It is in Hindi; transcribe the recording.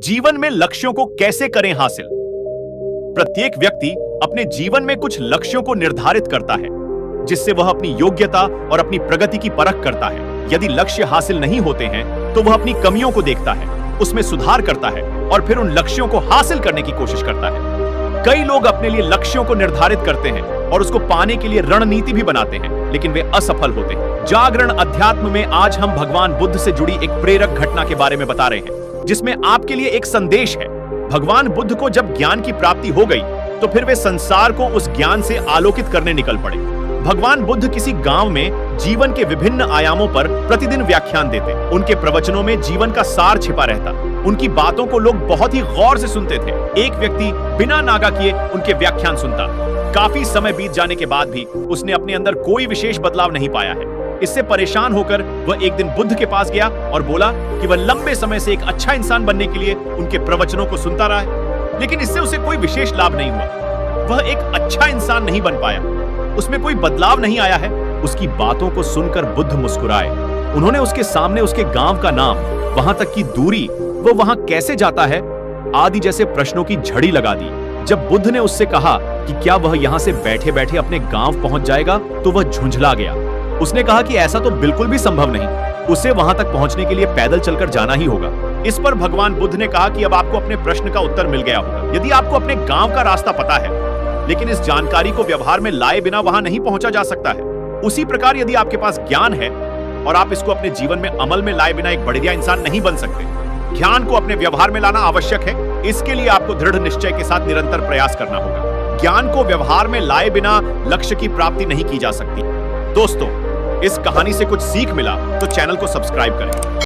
जीवन में लक्ष्यों को कैसे करें हासिल। प्रत्येक व्यक्ति अपने जीवन में कुछ लक्ष्यों को निर्धारित करता है, जिससे वह अपनी योग्यता और अपनी प्रगति की परख करता है। यदि लक्ष्य हासिल नहीं होते हैं तो वह अपनी कमियों को देखता है, उसमें सुधार करता है और फिर उन लक्ष्यों को हासिल करने की कोशिश करता है। कई लोग अपने लिए लक्ष्यों को निर्धारित करते हैं और उसको पाने के लिए रणनीति भी बनाते हैं, लेकिन वे असफल होते हैं। जागरण अध्यात्म में आज हम भगवान बुद्ध से जुड़ी एक प्रेरक घटना के बारे में बता रहे हैं, जिसमें आपके लिए एक संदेश है। भगवान बुद्ध को जब ज्ञान की प्राप्ति हो गई तो फिर वे संसार को उस ज्ञान से आलोकित करने निकल पड़े। भगवान बुद्ध किसी गांव में जीवन के विभिन्न आयामों पर प्रतिदिन व्याख्यान देते। उनके प्रवचनों में जीवन का सार छिपा रहता। उनकी बातों को लोग बहुत ही गौर से सुनते थे। एक व्यक्ति बिना नागा किए उनके व्याख्यान सुनता। काफी समय बीत जाने के बाद भी उसने अपने अंदर कोई विशेष बदलाव नहीं पाया है। इससे परेशान होकर वह एक दिन बुद्ध के पास गया और बोला कि वह लंबे समय से एक अच्छा इंसान बनने के लिए उनके प्रवचनों को सुनता रहा है, लेकिन इससे उसे कोई विशेष लाभ नहीं हुआ। वह एक अच्छा इंसान नहीं बन पाया, उसमें कोई बदलाव नहीं आया है। उसकी बातों को सुनकर बुद्ध मुस्कुराए। उन्होंने उसके सामने उसके गांव का नाम, वहां तक की दूरी, वो वहां कैसे जाता है आदि जैसे प्रश्नों की झड़ी लगा दी। जब बुद्ध ने उससे कहा कि क्या वह यहां से बैठे बैठे अपने गांव पहुंच जाएगा, तो वह झुंझला गया। उसने कहा कि ऐसा तो बिल्कुल भी संभव नहीं, उसे वहां तक पहुंचने के लिए पैदल चलकर जाना ही होगा। इस पर भगवान बुद्ध ने कहा कि अब आपको अपने प्रश्न का उत्तर मिल गया होगा। यदि आपको अपने गांव का रास्ता पता है, लेकिन इस जानकारी को व्यवहार में लाए बिना वहां नहीं पहुंचा जा सकता है, उसी प्रकार यदि आपके पास ज्ञान है और आप इसको अपने जीवन में अमल में लाए बिना एक बढ़िया इंसान नहीं बन सकते। ज्ञान को अपने व्यवहार में लाना आवश्यक है। इसके लिए आपको दृढ़ निश्चय के साथ निरंतर प्रयास करना होगा। ज्ञान को व्यवहार में लाए बिना लक्ष्य की प्राप्ति नहीं की जा सकती। दोस्तों, इस कहानी से कुछ सीख मिला तो चैनल को सब्सक्राइब करें।